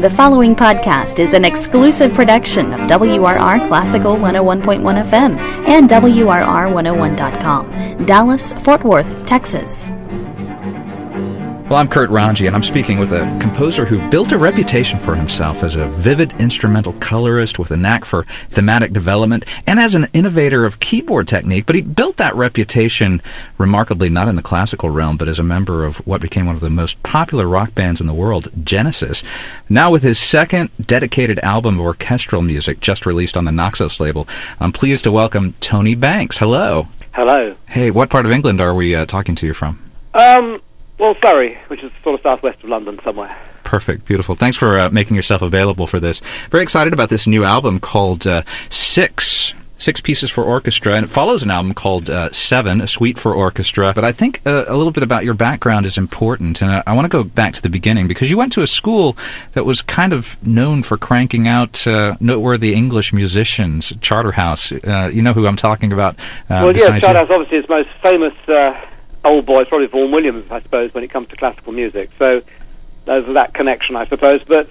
The following podcast is an exclusive production of WRR Classical 101.1 FM and WRR101.com, Dallas, Fort Worth, Texas. Well, I'm Kurt Ranji, and I'm speaking with a composer who built a reputation for himself as a vivid instrumental colorist with a knack for thematic development and as an innovator of keyboard technique. But he built that reputation remarkably not in the classical realm, but as a member of what became one of the most popular rock bands in the world, Genesis. Now with his second dedicated album of orchestral music just released on the Naxos label, I'm pleased to welcome Tony Banks. Hello. Hello. Hey, what part of England are we talking to you from? Well, Surrey, which is sort of southwest of London somewhere. Perfect, beautiful. Thanks for making yourself available for this. Very excited about this new album called Six Pieces for Orchestra, and it follows an album called Seven, a suite for orchestra. But I think a little bit about your background is important, and I want to go back to the beginning, because you went to a school that was kind of known for cranking out noteworthy English musicians, Charterhouse. You know who I'm talking about? Well, yes, Charterhouse obviously is most famous old boy is probably Vaughan Williams, I suppose, when it comes to classical music. So there's that connection, I suppose. But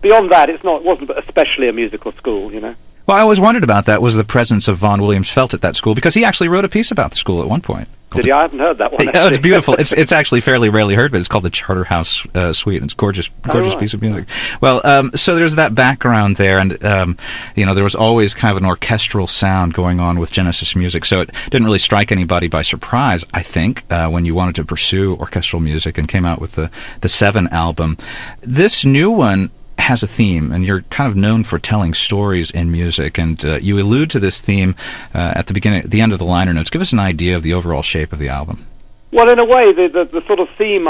beyond that, it wasn't especially a musical school, you know. Well, I always wondered about that, was the presence of Vaughan Williams felt at that school, because he actually wrote a piece about the school at one point. Did he? I haven't heard that one. Oh, it's beautiful. It's actually fairly rarely heard, but it's called the Charterhouse Suite. It's a gorgeous piece of music. Well, so there's that background there, and there was always kind of an orchestral sound going on with Genesis music, so it didn't really strike anybody by surprise, I think, when you wanted to pursue orchestral music and came out with the Seven album. This new one has a theme, and you're kind of known for telling stories in music, and you allude to this theme at the end of the liner notes. Give us an idea of the overall shape of the album. Well, in a way, the sort of theme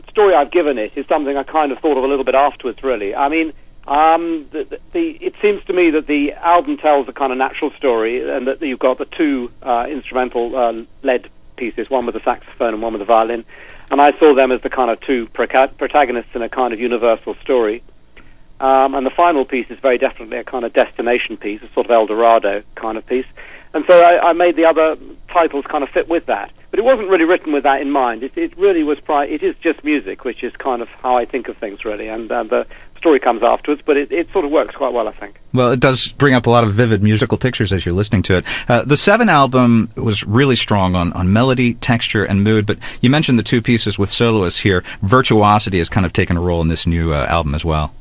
story I've given it is something I kind of thought of a little bit afterwards, really. I mean, it seems to me that the album tells a kind of natural story, and that you've got the two instrumental led pieces, one with the saxophone and one with the violin, and I saw them as the kind of two protagonists in a kind of universal story. And the final piece is very definitely a kind of destination piece, a sort of El Dorado kind of piece. And so I made the other titles kind of fit with that. But it wasn't really written with that in mind. It really was, it is just music, which is kind of how I think of things, really. And the story comes afterwards, but it sort of works quite well, I think. Well, it does bring up a lot of vivid musical pictures as you're listening to it. The Seven album was really strong on melody, texture, and mood, but you mentioned the two pieces with soloists here. Virtuosity has kind of taken a role in this new album as well.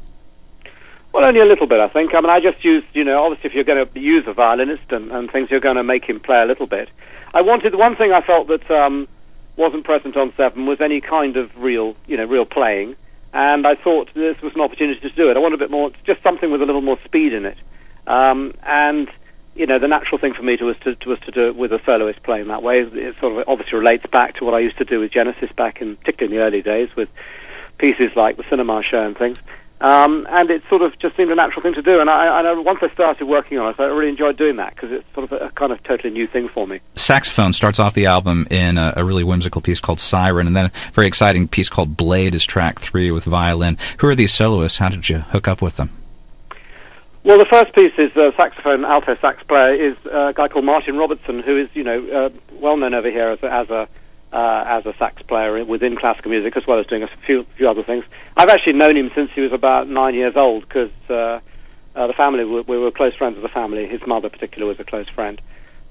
Well, only a little bit, I think. I mean, I just used, obviously if you're going to use a violinist and things, you're going to make him play a little bit. One thing I felt that wasn't present on Seven was any kind of real playing. And I thought this was an opportunity to do it. I want a bit more, just something with a little more speed in it. And the natural thing for me was to do it with a soloist playing that way. It sort of obviously relates back to what I used to do with Genesis particularly in the early days, with pieces like the Cinema Show and things. And it sort of just seemed a natural thing to do. And I once I started working on it, I really enjoyed doing that, because it's sort of a kind of totally new thing for me. Saxophone starts off the album in a really whimsical piece called Siren, and then a very exciting piece called Blade is track 3 with violin. Who are these soloists? How did you hook up with them? Well, the first piece is saxophone, alto sax player is a guy called Martin Robertson, who is well known over here as a sax player within classical music, as well as doing a few other things. I've actually known him since he was about 9 years old, because the family, we were close friends with the family. His mother particularly was a close friend.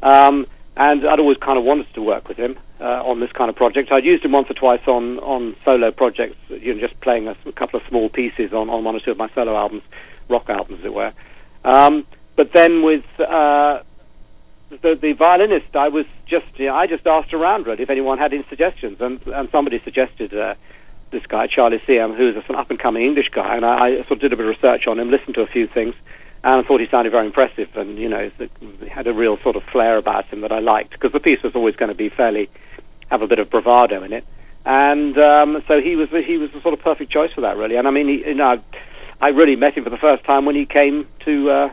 And I'd always kind of wanted to work with him on this kind of project. I'd used him once or twice on solo projects, just playing a couple of small pieces on one or two of my solo albums, rock albums as it were. But then with the violinist, I just asked around really if anyone had any suggestions, and somebody suggested this guy Charlie Siam, who's an up and coming English guy, and I sort of did a bit of research on him, listened to a few things, and I thought he sounded very impressive, and he had a real sort of flair about him that I liked, because the piece was always going to have a bit of bravado in it, and so he was the sort of perfect choice for that, really. And I mean, I really met him for the first time when he came to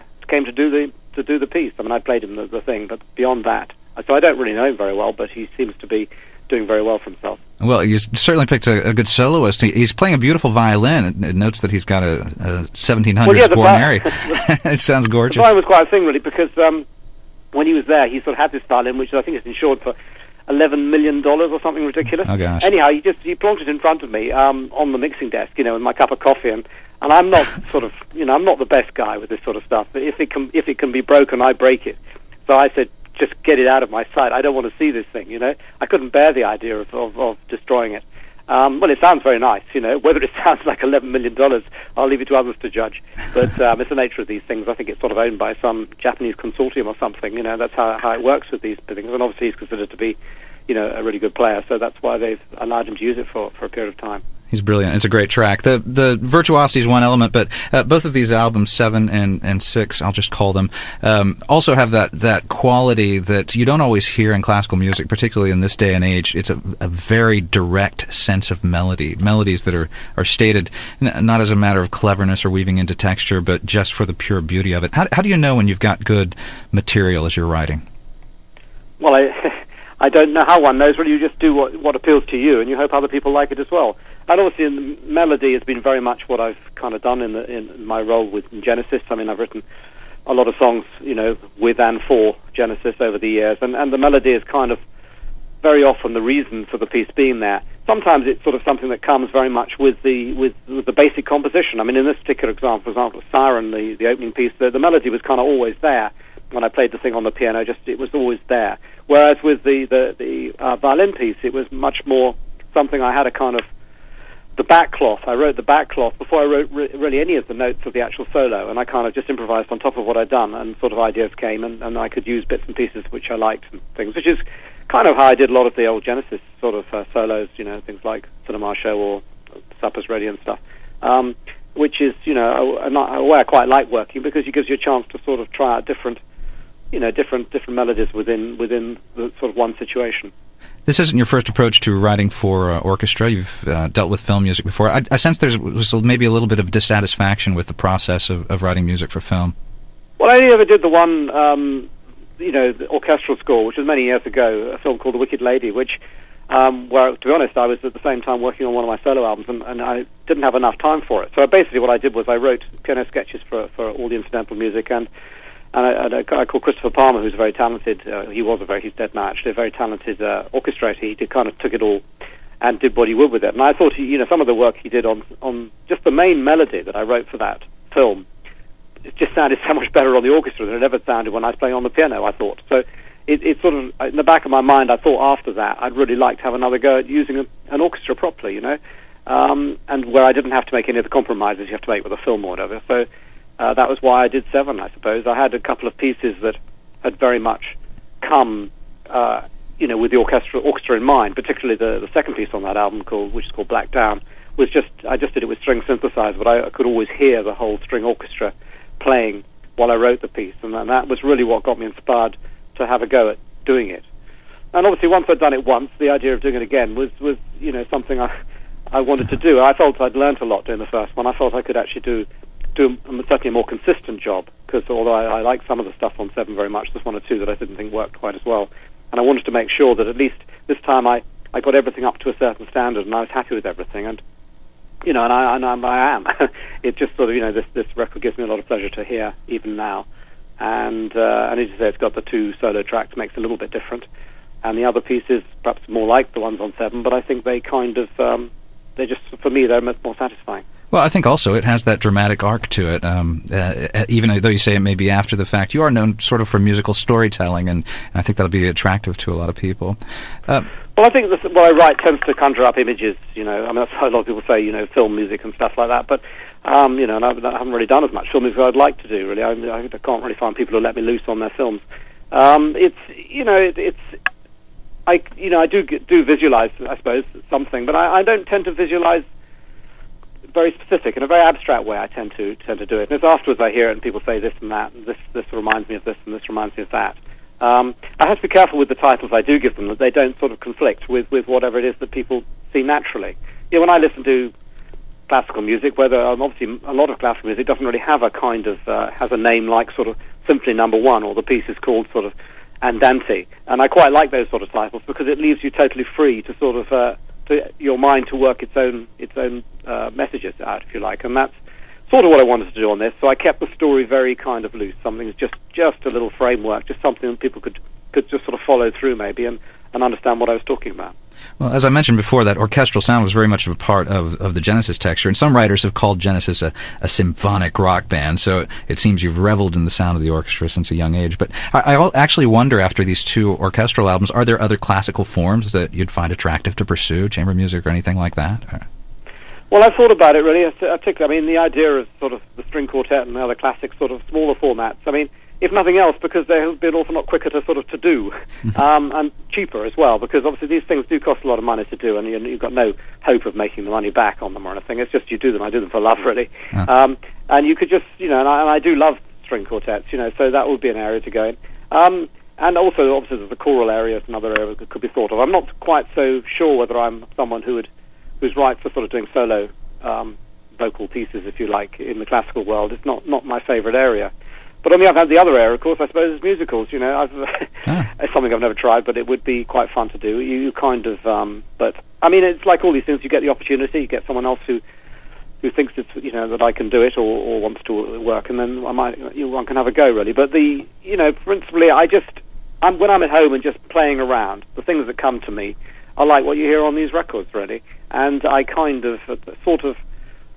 do the piece. I mean, I played him the thing, but beyond that, so I don't really know him very well, but he seems to be doing very well for himself. Well, you certainly picked a good soloist. He's playing a beautiful violin. It notes that he's got a 1700s Guarneri. It sounds gorgeous. The violin was quite a thing, really, because when he was there, he sort of had this violin, which I think is insured for $11 million or something ridiculous. Oh gosh. Anyhow, he plonked it in front of me on the mixing desk, with my cup of coffee, and I'm not I'm not the best guy with this sort of stuff. But if it can be broken, I break it. So I said, just get it out of my sight. I don't want to see this thing. I couldn't bear the idea of destroying it. Well, it sounds very nice, Whether it sounds like $11 million, I'll leave it to others to judge. But it's the nature of these things. I think it's sort of owned by some Japanese consortium or something. That's how it works with these things. And obviously he's considered to be, a really good player. So that's why they've allowed him to use it for a period of time. He's brilliant. It's a great track. The virtuosity is one element, but both of these albums, 7 and 6, I'll just call them, also have that quality that you don't always hear in classical music, particularly in this day and age. It's a very direct sense of melodies that are stated not as a matter of cleverness or weaving into texture, but just for the pure beauty of it. How do you know when you've got good material as you're writing? Well, I don't know how one knows. Really, you just do what appeals to you, and you hope other people like it as well. And obviously, in the melody has been very much what I've kind of done in my role with Genesis. I mean, I've written a lot of songs, with and for Genesis over the years, and the melody is kind of very often the reason for the piece being there. Sometimes it's sort of something that comes very much with the basic composition. I mean, in this particular example, for example, Siren, the opening piece, the melody was kind of always there. When I played the thing on the piano, it was always there. Whereas with the violin piece, it was much more something I had a kind of the back cloth. I wrote the back cloth before I wrote really any of the notes of the actual solo, and I kind of just improvised on top of what I'd done, and sort of ideas came, and I could use bits and pieces which I liked and things, which is kind of how I did a lot of the old Genesis sort of solos, things like Cinema Show or Supper's Ready and stuff, which is, a way I quite like working, because it gives you a chance to sort of try out different melodies within the sort of one situation. This isn't your first approach to writing for orchestra. You've dealt with film music before. I sense there was maybe a little bit of dissatisfaction with the process of writing music for film. Well, I only ever did the one, the orchestral score, which was many years ago, a film called The Wicked Lady, which, where, to be honest, I was at the same time working on one of my solo albums, and I didn't have enough time for it. So basically what I did was I wrote piano sketches for all the incidental music, and a guy called Christopher Palmer, who's very talented, he's dead now actually, a very talented orchestrator. He kind of took it all and did what he would with it. And I thought, some of the work he did on just the main melody that I wrote for that film, it just sounded so much better on the orchestra than it ever sounded when I was playing on the piano, I thought. So it sort of, in the back of my mind, I thought after that, I'd really like to have another go at using an orchestra properly, and where I didn't have to make any of the compromises you have to make with a film or whatever. So that was why I did 7, I suppose. I had a couple of pieces that had very much come, with the orchestra in mind. Particularly the second piece on that album, which is called Black Down, was I just did it with string synthesized, but I could always hear the whole string orchestra playing while I wrote the piece, and that was really what got me inspired to have a go at doing it. And obviously, once I'd done it once, the idea of doing it again was something I wanted to do. I felt I'd learnt a lot doing the first one. I felt I could actually do certainly a more consistent job, because although I like some of the stuff on 7 very much, there's one or two that I didn't think worked quite as well. And I wanted to make sure that at least this time I got everything up to a certain standard, and I was happy with everything. And I am. It just sort of, this record gives me a lot of pleasure to hear even now. And as you say, it's got the 2 solo tracks, makes it a little bit different. And the other pieces, perhaps more like the ones on 7, but I think they kind of, for me, they're much more satisfying. Well, I think also it has that dramatic arc to it. Even though you say it may be after the fact, you are known sort of for musical storytelling, and I think that'll be attractive to a lot of people. Well, I think what I write tends to conjure up images, that's how a lot of people say, film music and stuff like that, but, and I haven't really done as much film music as I'd like to do, really. I can't really find people who let me loose on their films. I do visualize, I suppose, something, but I don't tend to visualize very specific, in a very abstract way. I tend to do it. And it's afterwards I hear it and people say this and that, and this reminds me of this and this reminds me of that. I have to be careful with the titles I do give them, that they don't sort of conflict with whatever it is that people see naturally. When I listen to classical music, whether obviously a lot of classical music doesn't really have a kind of has a name like sort of Symphony No. 1, or the piece is called sort of Andante, and I quite like those sort of titles because it leaves you totally free to sort of to your mind to work its own messages out, if you like, and that's sort of what I wanted to do on this. So I kept the story very kind of loose, something just a little framework, just something that people could just sort of follow through maybe, and and understand what I was talking about. Well, as I mentioned before, that orchestral sound was very much of a part of the Genesis texture, and some writers have called Genesis a symphonic rock band, so it seems you've reveled in the sound of the orchestra since a young age. But I actually wonder, after these two orchestral albums, are there other classical forms that you'd find attractive to pursue, chamber music or anything like that? Well, I've thought about it, really. Particularly, I mean, the idea of sort of the string quartet and the other classic sort of smaller formats, I mean, if nothing else, because they have been awful lot quicker to do, and cheaper as well, because obviously these things do cost a lot of money to do, and you've got no hope of making the money back on them or anything. It's just you do them. I do them for love, really. And you could just, and I do love string quartets, so that would be an area to go in. And also, obviously, there's the choral areas, another area that could be thought of. I'm not quite so sure whether I'm someone who's right for sort of doing solo vocal pieces, if you like, in the classical world. It's not my favourite area. But on the other hand, the other area, of course, I suppose, is musicals. It's something I've never tried, but it would be quite fun to do. You kind of, but I mean, it's like all these things. You get the opportunity, you get someone else who thinks it's that I can do it or wants to work, and then one can have a go, really. But principally, when I'm at home and just playing around, the things that come to me are like what you hear on these records, really. And I kind of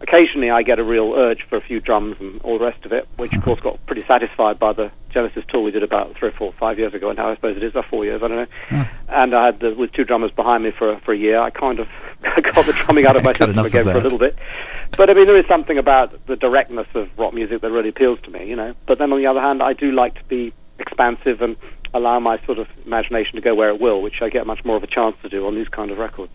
occasionally I get a real urge for a few drums and all the rest of it, which of course got pretty satisfied by the Genesis tour we did about 3 or 4 or 5 years ago, and now I suppose it is 4 years, I don't know. And I had with 2 drummers behind me for a year. I kind of got the drumming out of my system again for a little bit. But I mean, there is something about the directness of rock music that really appeals to me, But then on the other hand, I do like to be expansive and allow my sort of imagination to go where it will, which I get much more of a chance to do on these kind of records.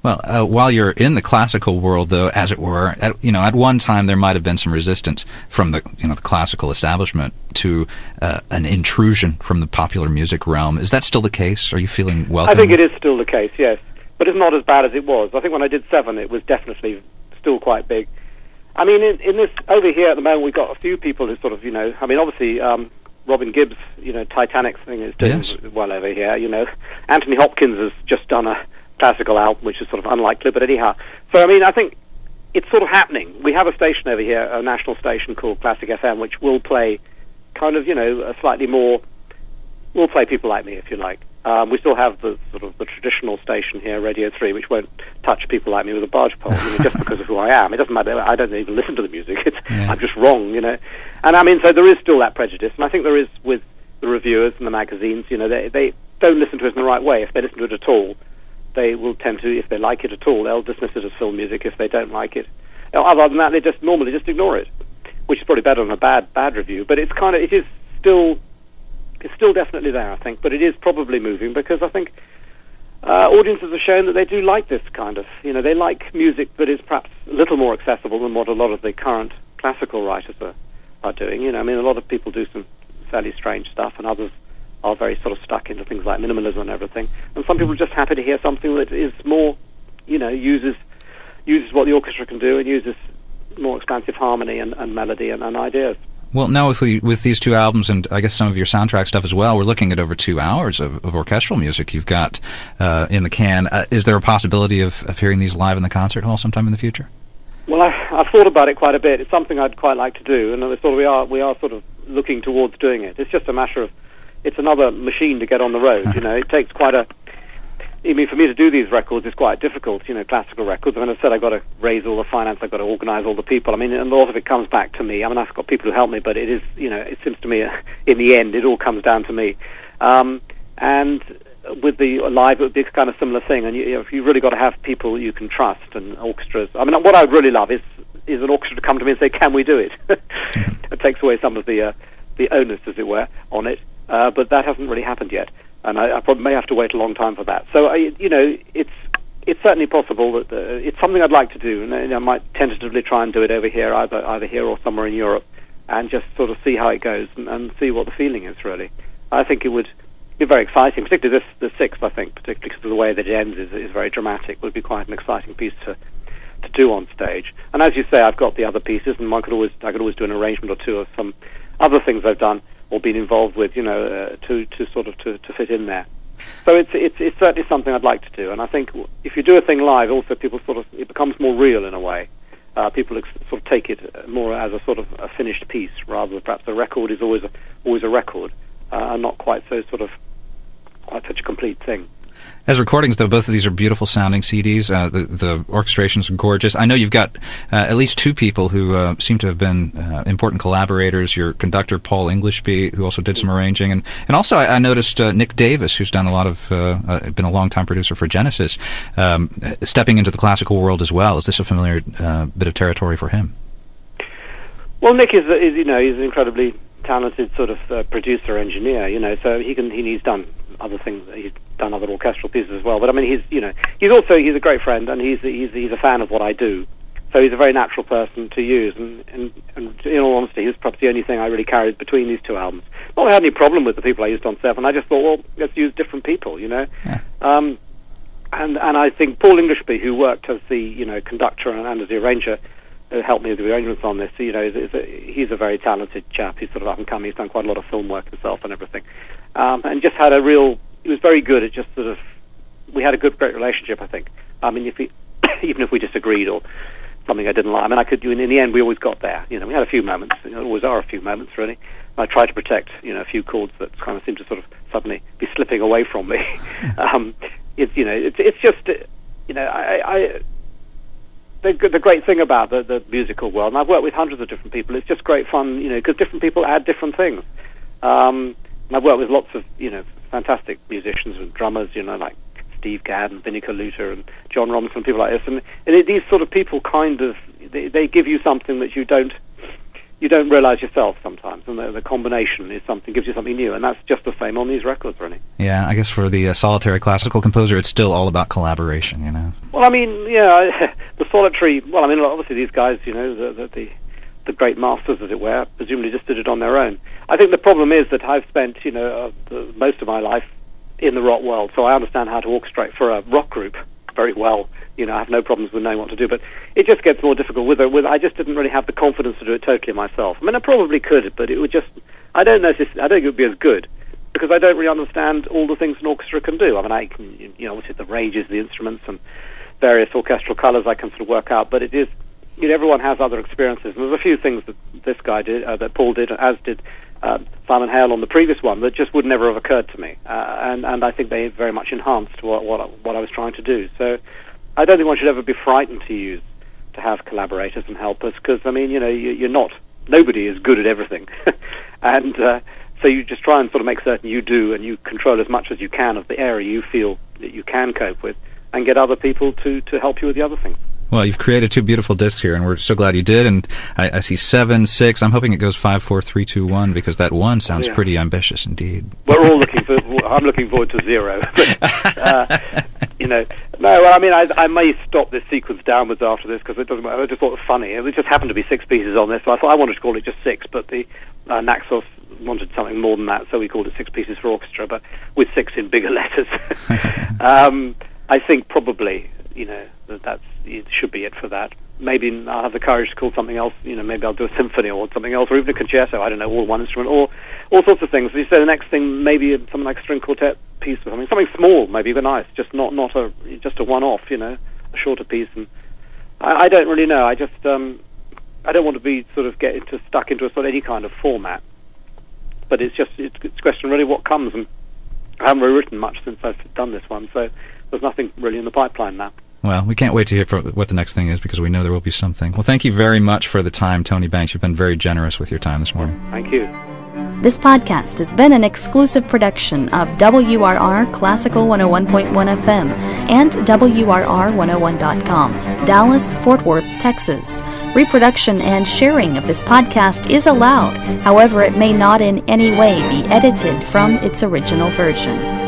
Well, while you're in the classical world, though, as it were, at one time there might have been some resistance from the the classical establishment to an intrusion from the popular music realm. Is that still the case? Are you feeling welcome? I think it is still the case, yes, but it's not as bad as it was. I think when I did 7, it was definitely still quite big. I mean, in this over here at the moment, we've got a few people who sort of, I mean, obviously. Robin Gibbs, Titanic thing is doing well over here. Anthony Hopkins has just done a classical album, which is sort of unlikely, but anyhow. So, I mean, I think it's sort of happening. We have a station over here, a national station called Classic FM, which will play kind of, a slightly more, will play people like me, if you like. We still have the sort of the traditional station here, Radio 3, which won't touch people like me with a barge pole, just because of who I am. It doesn't matter. I don't even listen to the music. I'm just wrong, And I mean, so there is still that prejudice, and I think there is with the reviewers and the magazines. They don't listen to it in the right way. If they listen to it at all, they will tend to, if they like it at all, they'll dismiss it as film music. If they don't like it, other than that, they just normally just ignore it, which is probably better than a bad review. But it's still definitely there, I think. But it is probably moving, because I think audiences have shown that they do like this kind of, they like music that is perhaps a little more accessible than what a lot of the current classical writers are doing. I mean, a lot of people do some fairly strange stuff, and others are very sort of stuck into things like minimalism and everything. And some people are just happy to hear something that is more, uses what the orchestra can do and uses more expansive harmony and melody and ideas. Well, now with these 2 albums and I guess some of your soundtrack stuff as well, we're looking at over 2 hours of orchestral music you've got in the can. Is there a possibility of hearing these live in the concert hall sometime in the future? Well, I've thought about it quite a bit. It's something I'd quite like to do, and we are sort of looking towards doing it. It's just a matter of, it's another machine to get on the road. It takes quite a. I mean, for me to do these records is quite difficult. Classical records. I mean, I said I've got to raise all the finance, I've got to organise all the people. I mean, and a lot of it comes back to me. I mean, I've got people who help me, but it is, it seems to me, in the end, it all comes down to me. And with the live, it would be a kind of similar thing. And you've really got to have people you can trust, and orchestras. I mean, what I would really love is an orchestra to come to me and say, "Can we do it?" It takes away some of the onus, as it were, on it. But that hasn't really happened yet, and I probably may have to wait a long time for that. So, it's certainly possible that it's something I'd like to do, and I might tentatively try and do it over here, either here or somewhere in Europe, and just sort of see how it goes and see what the feeling is, really. I think it would be very exciting, particularly the 6th, I think, particularly because of the way that it ends is very dramatic. Would be quite an exciting piece to do on stage. And as you say, I've got the other pieces, and I could always do an arrangement or two of some other things I've done or been involved with, to fit in there. So it's certainly something I'd like to do, and I think if you do a thing live, also people it becomes more real in a way. People sort of take it more as a sort of a finished piece, rather than perhaps a record is always a record, and not quite so quite such a complete thing. As recordings, though, both of these are beautiful sounding CDs. The orchestrations are gorgeous. I know you've got at least two people who seem to have been important collaborators. Your conductor, Paul Englishby, who also did some arranging. And also I noticed Nick Davis, who's done a lot of, been a long-time producer for Genesis, stepping into the classical world as well. Is this a familiar bit of territory for him? Well, Nick is he's an incredibly talented sort of producer engineer, so he's done other things. He's done other orchestral pieces as well. But I mean, he's a great friend, and he's a fan of what I do. So he's a very natural person to use. And in all honesty, he's probably the only thing I really carried between these two albums. Not that I had any problem with the people I used on Seven. I just thought, well, let's use different people, Yeah. And I think Paul Englishby, who worked as the conductor and as the arranger, helped me with the arrangements on this. He's a very talented chap. He's sort of up and coming. He's done quite a lot of film work himself and everything, and just had he was very good at just sort of. We had a great relationship, I think. I mean, even if we disagreed or something I didn't like, I mean, I could do. In the end, we always got there. We had a few moments. There always are a few moments, really. I tried to protect, a few chords that kind of seemed to sort of suddenly be slipping away from me. It's just, the great thing about the musical world, and I've worked with hundreds of different people, it's just great fun, because different people add different things. And I've worked with lots of, fantastic musicians and drummers, like Steve Gadd and Vinnie Colaiuta and John Robinson, people like this. And these sort of people kind of, they give you something that you don't realize yourself sometimes, and the combination gives you something new, and that's just the same on these records, really. Yeah, I guess for the solitary classical composer, it's still all about collaboration, Well, I mean, the solitary. Well, I mean, obviously these guys, the great masters, as it were, presumably just did it on their own. I think the problem is that I've spent, most of my life in the rock world, so I understand how to orchestrate for a rock group very well. I have no problems with knowing what to do, but it just gets more difficult with I just didn't really have the confidence to do it totally myself. I mean, I probably could, but it would just, I don't think it would be as good, because I don't really understand all the things an orchestra can do. I mean, I can, obviously the ranges of the instruments and various orchestral colors I can sort of work out, but it is, everyone has other experiences, and there's a few things that this guy did, that Paul did, as did Simon Hale on the previous one, that just would never have occurred to me, and I think they very much enhanced what I was trying to do. So I don't think one should ever be frightened to have collaborators and helpers, because, I mean, nobody is good at everything. And so you just try and sort of make certain you do, and you control as much as you can of the area you feel that you can cope with, and get other people to help you with the other things. Well, you've created two beautiful discs here, and we're so glad you did. And I see 7, 6. I'm hoping it goes 5, 4, 3, 2, 1, because that 1 sounds pretty ambitious indeed. We're all I'm looking forward to 0. No, well, I mean, I may stop this sequence downwards after this, because it doesn't matter. I just thought it was funny. It just happened to be 6 pieces on this, so I thought I wanted to call it just 6, but the Naxos wanted something more than that, so we called it 6 pieces for orchestra, but with 6 in bigger letters. I think probably, that it should be it for that. Maybe I'll have the courage to call something else, maybe I'll do a symphony or something else, or even a concerto, I don't know, all one instrument, or all sorts of things. So you say the next thing, maybe something like a string quartet piece or something small, maybe even nice, just not just a one-off, a shorter piece. And I don't really know. I just I don't want to be sort of stuck into a sort of any kind of format. But it's a question really what comes, and I haven't really written much since I've done this one, so there's nothing really in the pipeline now. Well, we can't wait to hear what the next thing is, because we know there will be something. Well, thank you very much for the time, Tony Banks. You've been very generous with your time this morning. Thank you. This podcast has been an exclusive production of WRR Classical 101.1 FM and WRR101.com, Dallas, Fort Worth, Texas. Reproduction and sharing of this podcast is allowed. However, it may not in any way be edited from its original version.